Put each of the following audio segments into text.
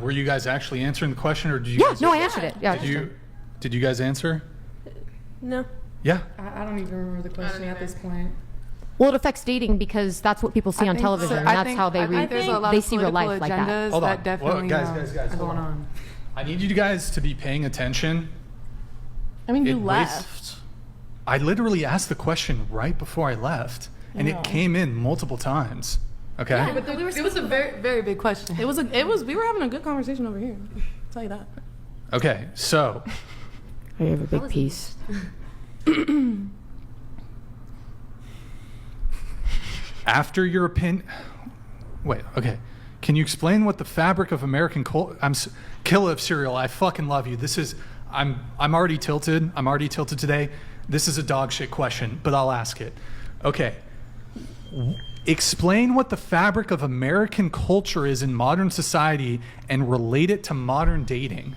Were you guys actually answering the question, or did you? Yeah, no, I answered it. Yeah. Did you guys answer? No. Yeah. I don't even remember the question at this point. Well, it affects dating because that's what people see on television, and that's how they read. They see real life like that. Hold on, definitely guys, going on. I need you guys to be paying attention. I mean, you left. I literally asked the question right before I left, and it came in multiple times. Okay. Yeah, but it was a very, very big question. We were having a good conversation over here. I'll tell you that. Okay, so. I have a big piece. After your opinion, wait. Okay, can you explain what the fabric of American culture? Killer of cereal. I fucking love you. This is. I'm already tilted. I'm already tilted today. This is a dog shit question, but I'll ask it. Okay. Explain what the fabric of American culture is in modern society and relate it to modern dating.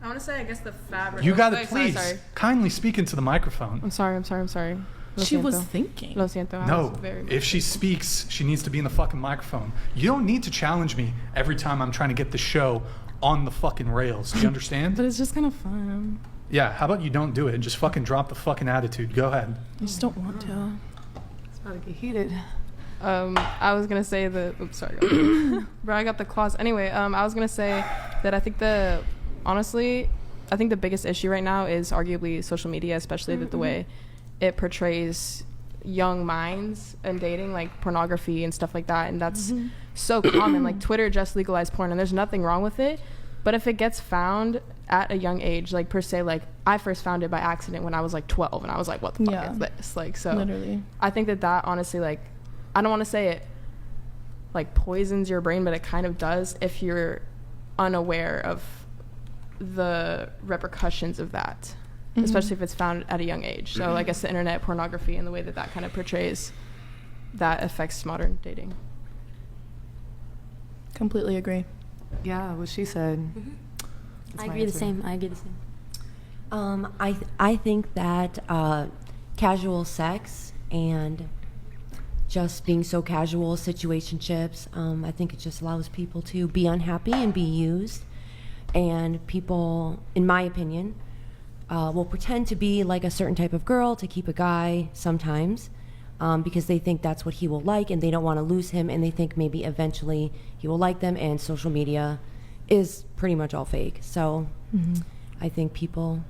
I want to say, I guess the fabric. You gotta please kindly speak into the microphone. I'm sorry. She was thinking. No, if she speaks, she needs to be in the fucking microphone. You don't need to challenge me every time I'm trying to get the show on the fucking rails. Do you understand? But it's just kind of fun. Yeah, how about you don't do it and just fucking drop the fucking attitude. Go ahead. I just don't want to. It's about to get heated. I was gonna say oops, sorry. Bro, I got the claws. Anyway, I was gonna say that I think the biggest issue right now is arguably social media, especially the way it portrays young minds and dating, like pornography and stuff like that, and that's so common. Like Twitter just legalized porn, and there's nothing wrong with it, but if it gets found at a young age, like per se, like I first found it by accident when I was like 12, and I was like, what the fuck is this? Like, so literally, I think that honestly, like, I don't want to say it like poisons your brain, but it kind of does if you're unaware of the repercussions of that. Especially if it's found at a young age. So I guess the internet, pornography, and the way that kind of portrays that affects modern dating. Completely agree. Yeah, what she said. I agree the same. I think that casual sex and just being so casual, situationships, I think it just allows people to be unhappy and be used. And people, in my opinion, will pretend to be like a certain type of girl to keep a guy sometimes because they think that's what he will like, and they don't want to lose him, and they think maybe eventually he will like them, and social media is pretty much all fake. So I think people,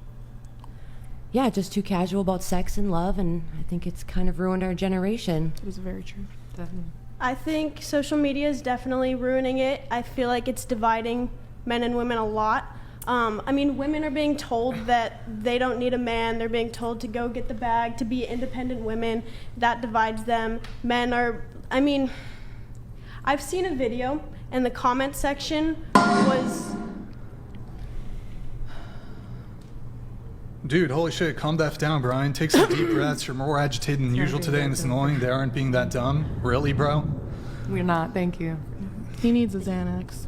just too casual about sex and love, and I think it's kind of ruined our generation. It was very true. Definitely. I think social media is definitely ruining it. I feel like it's dividing men and women a lot. I mean, women are being told that they don't need a man. They're being told to go get the bag, to be independent women. That divides them. Men are, I mean, I've seen a video, and the comment section was... Dude, holy shit, calm the F down, Brian. Take some deep breaths. You're more agitated than usual today, and it's annoying. They aren't being that dumb. Really, bro? We're not, thank you. He needs a Xanax.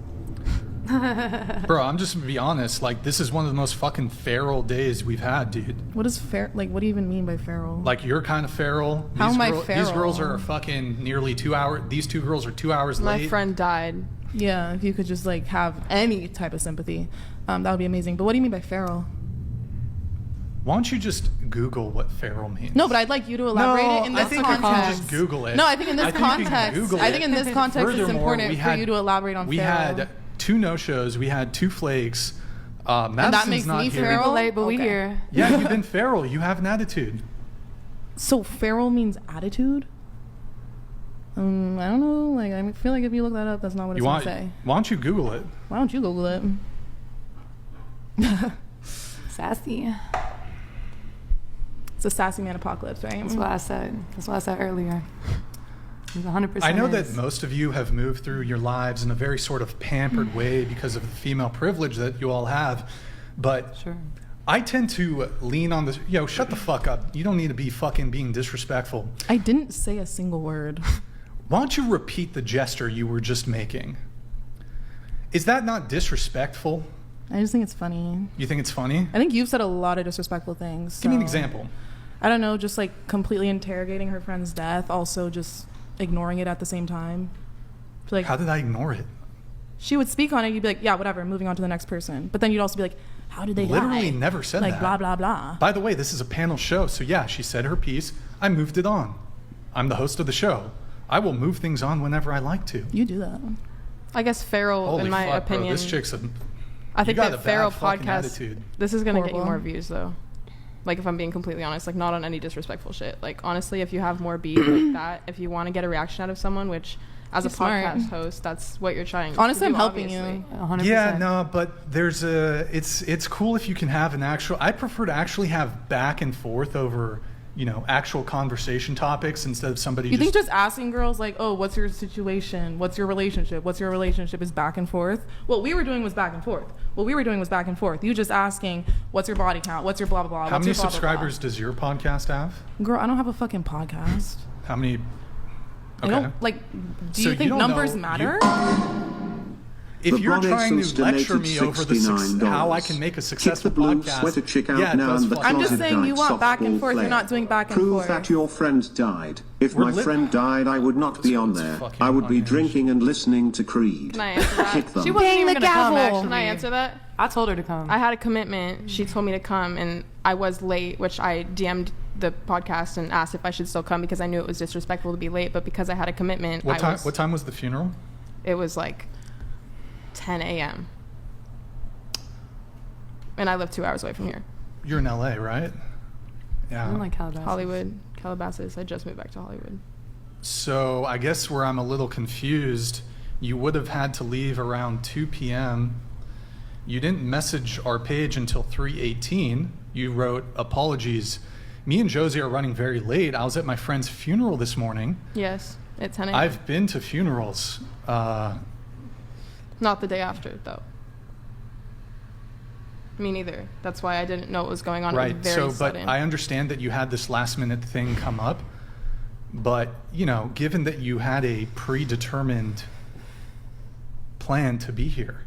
Bro, I'm just gonna be honest. Like, this is one of the most fucking feral days we've had, dude. What is like, what do you even mean by feral? Like, you're kind of feral. How am I feral? These girls are fucking nearly 2 hours. These two girls are 2 hours late. My friend died. Yeah, if you could just like have any type of sympathy, that would be amazing. But what do you mean by feral? Why don't you just Google what feral means? No, but I'd like you to elaborate it in this context. I think if you just Google it. No, I think in this context, it's important for you to elaborate on feral. We had 2 no-shows. We had 2 flakes. And that makes me feral? Late, but we here. Yeah, you've been feral. You have an attitude. So feral means attitude? I don't know. Like, I feel like if you look that up, that's not what it's going to say. Why don't you Google it? Why don't you Google it? Sassy. It's a sassy man apocalypse, right? That's what I said. That's what I said earlier. 100%. I know that most of you have moved through your lives in a very sort of pampered way because of the female privilege that you all have, but sure. I tend to lean on this. Yo, shut the fuck up. You don't need to be fucking being disrespectful. I didn't say a single word. Why don't you repeat the gesture you were just making? Is that not disrespectful? I just think it's funny. You think it's funny? I think you've said a lot of disrespectful things. So. Give me an example. I don't know, just like completely interrogating her friend's death, also just ignoring it at the same time. Like, how did I ignore it? she would speak on it. You'd be like, yeah, whatever, moving on to the next person. But then you'd also be like, how did they literally die? Never said like, that. Blah, blah, blah. By the way, this is a panel show. So yeah, she said her piece. I moved it on. I'm the host of the show. I will move things on whenever I like to. You do that. I guess feral, Holy in my fuck, opinion. Bro, this chick's I think got that a feral bad fucking podcast. attitude. This is gonna get you Horrible. more views though. Like if I'm being completely honest, like not on any disrespectful shit. Like honestly, if you have more beef like that, if you want to get a reaction out of someone, which as She's a smart. podcast host, that's what you're trying. Honestly, to I'm do, helping obviously. you. 100%. Yeah, no, but there's it's cool if you can have an actual. I prefer to actually have back and forth over, actual conversation topics instead of somebody. You think just asking girls like, oh, what's your situation? What's your relationship? What's your relationship is back and forth? What we were doing was back and forth. You just asking, what's your body count? What's your blah, blah, blah? How what's many your blah, blah, subscribers does your podcast have? blah? Girl, I don't have a fucking podcast. How many? I Okay. don't, like, do So you think don't numbers know- matter? If you're LeBron trying Exels to lecture donated me over $69. how I can make a Kick successful the blue podcast, sweater chick out yeah, it now does and the fuck I'm me. just closet saying you died want back and softball forth. You're player. not doing back and Prove forth. that your friend died. If We're my lit- friend died, I would not be This on one's there. fucking I would be unhinged. drinking and listening to Creed. Can I answer that? Kick them. She wasn't Bang even the gonna come, gavel. actually. Can I answer that? I told her to come. I had a commitment. She told me to come, and I was late, which I DM'd the podcast and asked if I should still come because I knew it was disrespectful to be late. But because I had a commitment, What time was the funeral? It was like 10 a.m. And I live 2 hours away from here. You're in LA, right? Yeah. I'm like Calabasas. Hollywood, Calabasas. I just moved back to Hollywood. So I guess where I'm a little confused, you would have had to leave around 2 p.m. You didn't message our page until 3:18. You wrote, apologies. Me and Josie are running very late. I was at my friend's funeral this morning. Yes, at 10 a.m. I've been to funerals. Not the day after, though. Me neither. That's why I didn't know what was going on. Right. It was very sudden. But I understand that you had this last minute thing come up. But, given that you had a predetermined plan to be here,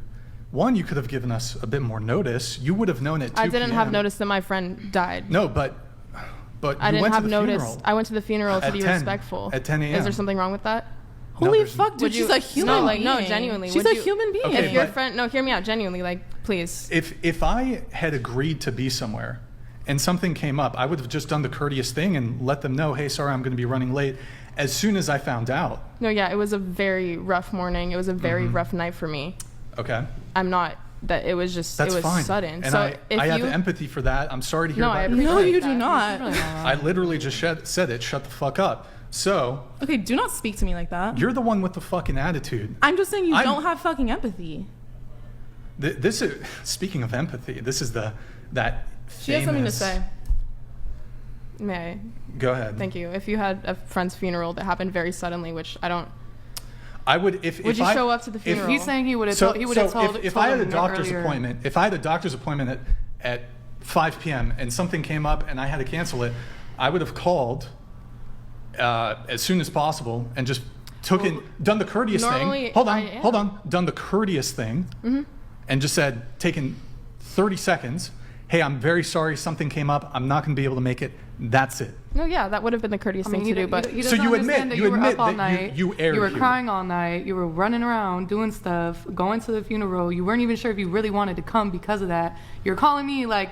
one, you could have given us a bit more notice. You would have known at 2 I didn't p.m. have notice that my friend died. No, but I you didn't went have to the notice. funeral. I went to the funeral to At be 10 respectful. at 10 a.m. Is there something wrong with that? No, Holy there's- fuck, dude, Would she's you- a human no, like, being. no, genuinely. She's would a you- human being. Okay, If your but- friend, no, hear me out, genuinely, like, please. If I had agreed to be somewhere and something came up, I would have just done the courteous thing and let them know, hey, sorry, I'm going to be running late, as soon as I found out. No, yeah, it was a very rough morning. It was a very Mm-hmm. rough night for me. Okay. I'm not, that it was just, That's it was fine. sudden. And so if I you, have empathy for that. I'm sorry to hear No, about I your appreciate No, friend. you that. do not. I literally just said it. Shut the fuck up. So, Okay, do not speak to me like that. you're the one with the fucking attitude. I'm just saying you I'm- don't have fucking empathy. This is, speaking of empathy, this is that She has something to famous- say. may I? Go ahead. Thank you. If you had a friend's funeral that happened very suddenly, which I don't, I would if would if you I, show up to the if- funeral? He's saying he would have So, told. He would have so told. if told I had a him doctor's earlier. appointment, at 5 p.m. and something came up and I had to cancel it, I would have called as soon as possible and just done the courteous normally thing. Hold I am. on, done the courteous thing, and just said, taken 30 seconds. Hey, I'm very sorry, something came up. I'm not going to be able to make it. That's it. No, yeah, that would have been the courteous I mean, thing to do, but he So doesn't you understand admit- that you you were admit up all that night. you erred You were here. crying all night. You were running around doing stuff, going to the funeral. You weren't even sure if you really wanted to come because of that. You're calling me like,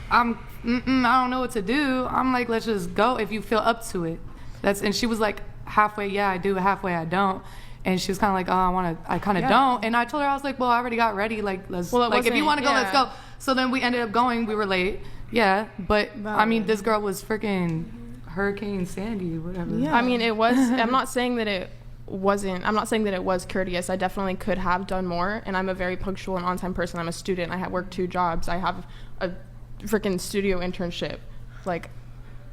I don't know what to do. I'm like, let's just go if you feel up to it. And she was like, halfway, yeah, I do. Halfway, I don't. And she was kind of like, oh, I kind of don't. And I told her, I was like, well, I already got ready. Like, let's, Well, it like, if you wasn't- want to go, let's yeah. go. So then we ended up going. We were late. Yeah. But, I mean, this girl was freaking Hurricane Sandy, whatever. Yeah. I mean, it was, I'm not saying that it was courteous. I definitely could have done more, and I'm a very punctual and on-time person. I'm a student. I work 2 jobs. I have a freaking studio internship. Like,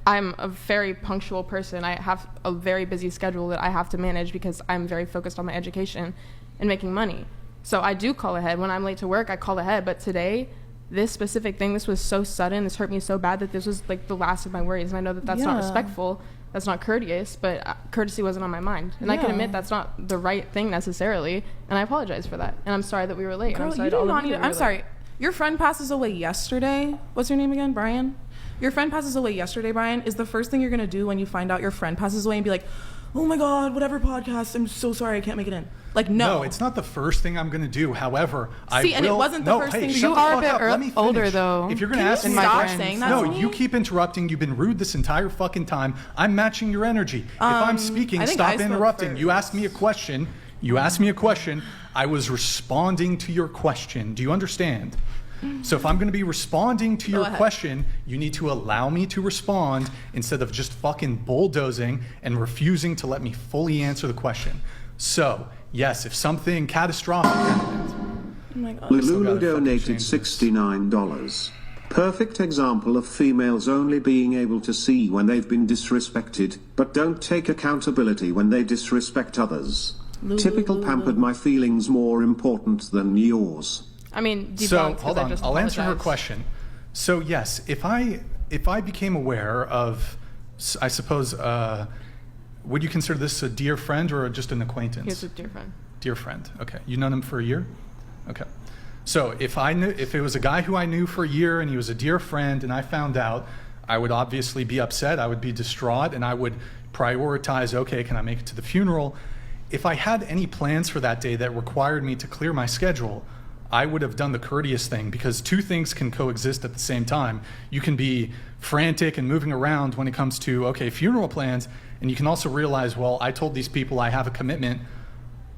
I'm a very punctual person. I have a very busy schedule that I have to manage because I'm very focused on my education and making money. So I do call ahead. When I'm late to work, I call ahead. But today, this specific thing, this was so sudden, this hurt me so bad that this was like the last of my worries. And I know that that's not Yeah. respectful, that's not courteous, but courtesy wasn't on my mind. And I can Yeah. admit that's not the right thing necessarily, and I apologize for that. And I'm sorry that we were late. and Girl, I'm sorry you to do all not of you need. that we I'm were late. sorry. Your friend passes away yesterday. What's your name again, Brian? Your friend passes away yesterday, Brian. Is the first thing you're gonna do when you find out your friend passes away and be like, oh my God, whatever podcast, I'm so sorry I can't make it in. Like, no. No, it's not the first thing I'm going to do. However, I will. And it wasn't the first thing. You are a bit older, though. If you're going to ask me, stop saying that to me? you keep interrupting. You've been rude this entire fucking time. I'm matching your energy. If I'm speaking, stop interrupting. You asked me a question. I was responding to your question. Do you understand? So if I'm going to be responding to your question, you need to allow me to respond instead of just fucking bulldozing and refusing to let me fully answer the question. So, yes, if something catastrophic happens. Oh my God. Lulu donated $69. Perfect example of females only being able to see when they've been disrespected, but don't take accountability when they disrespect others. Typical pampered my feelings more important than yours. I mean, so hold on, I'll answer her question. So yes, if I became aware of, I suppose, would you consider this a dear friend or just an acquaintance? He's a dear friend. Dear friend. Okay, you known him for a year? Okay. So if it was a guy who I knew for a year and he was a dear friend and I found out, I would obviously be upset. I would be distraught and I would prioritize. Okay, can I make it to the funeral? If I had any plans for that day that required me to clear my schedule, I would have done the courteous thing, because two things can coexist at the same time. You can be frantic and moving around when it comes to, okay, funeral plans, and you can also realize, well, I told these people I have a commitment.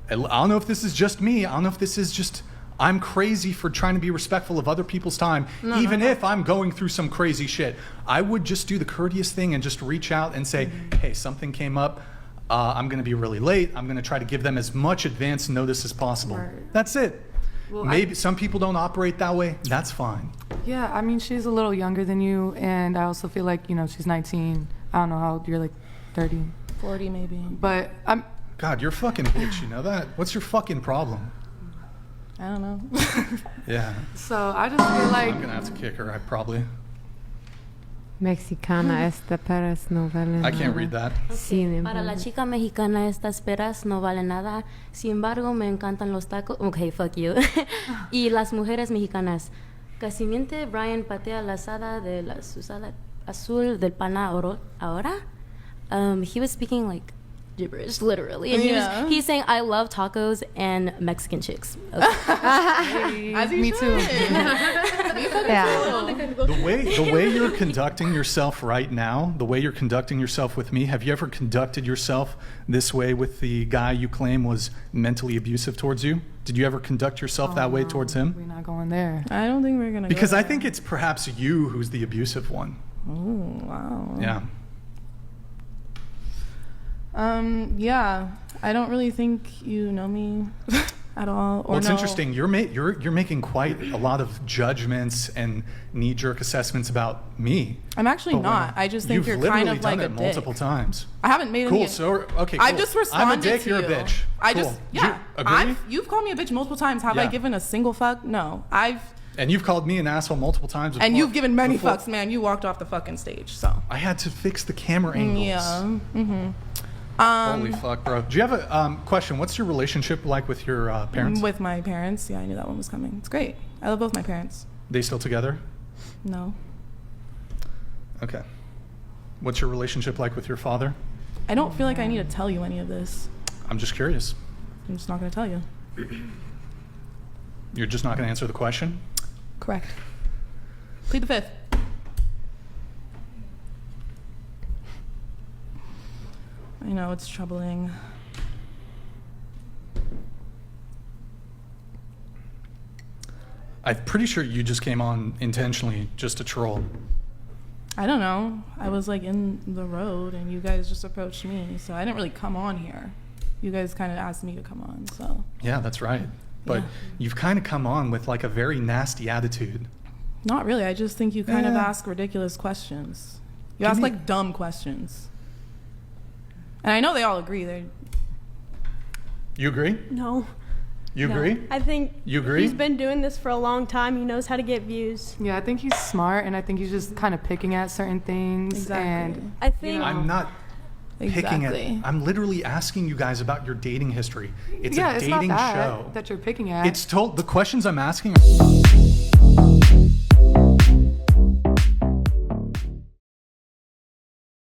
I don't know if this is just me. I don't know if this is just, I'm crazy for trying to be respectful of other people's time, even if I'm going through some crazy shit. I would just do the courteous thing and just reach out and say, hey, something came up. I'm going to be really late. I'm going to try to give them as much advance notice as possible. Right. That's it. Well, maybe some people don't operate that way. That's fine. Yeah, I mean, she's a little younger than you, and I also feel like, she's 19. I don't know how old you're, like 30. 40 maybe. But I'm... God, you're a fucking bitch, you know that? What's your fucking problem? I don't know. Yeah. So I just feel like... I'm going to have to kick her, Mexicana esta peras no vale nada. I can't read that. Okay. Para la chica mexicana estas peras no valen nada. Sin embargo, me encantan los tacos. Okay, fuck you. Y las mujeres mexicanas. Casi miente Brian patea la asada de la susada azul del pana ahora. He was speaking like gibberish, literally, and he's saying, "I love tacos and Mexican chicks." Okay. As me too. The way you're conducting yourself right now, the way you're conducting yourself with me, have you ever conducted yourself this way with the guy you claim was mentally abusive towards you? Did you ever conduct yourself that way towards him? We're not going there. I don't think we're gonna. Because I think it's perhaps you who's the abusive one. Oh wow. Yeah. Yeah, I don't really think you know me at all. Well, it's interesting. You're making quite a lot of judgments and knee-jerk assessments about me. I'm actually not. I just think you're kind of like a dick. Multiple times. I haven't made any. Cool. Okay. Cool. I've just responded. I'm a dick. To you're you. a bitch. Cool. You agree? You've called me a bitch multiple times. Have I given a single fuck? No. And you've called me an asshole multiple times. And you've given many fucks, man. You walked off the fucking stage. So I had to fix the camera angles. Yeah. Mm-hmm. Holy fuck, bro. Do you have a question? What's your relationship like with your parents? With my parents? Yeah, I knew that one was coming. It's great. I love both my parents. They still together? No. Okay. What's your relationship like with your father? I don't feel like I need to tell you any of this. I'm just curious. I'm just not going to tell you. You're just not going to answer the question? Correct. Plead the fifth. I know, it's troubling. I'm pretty sure you just came on intentionally just to troll. I don't know. I was like in the road and you guys just approached me, so I didn't really come on here. You guys kind of asked me to come on, so. Yeah, that's right. But you've kind of come on with like a very nasty attitude. Not really. I just think you kind of ask ridiculous questions. You ask like dumb questions. And I know they all agree. You agree? No. You agree? I think you agree? He's been doing this for a long time. He knows how to get views. Yeah, I think he's smart, and I think he's just kind of picking at certain things. Exactly. And I think I'm not picking at. I'm literally asking you guys about your dating history. It's a dating show that you're picking at. It's told. The questions I'm asking are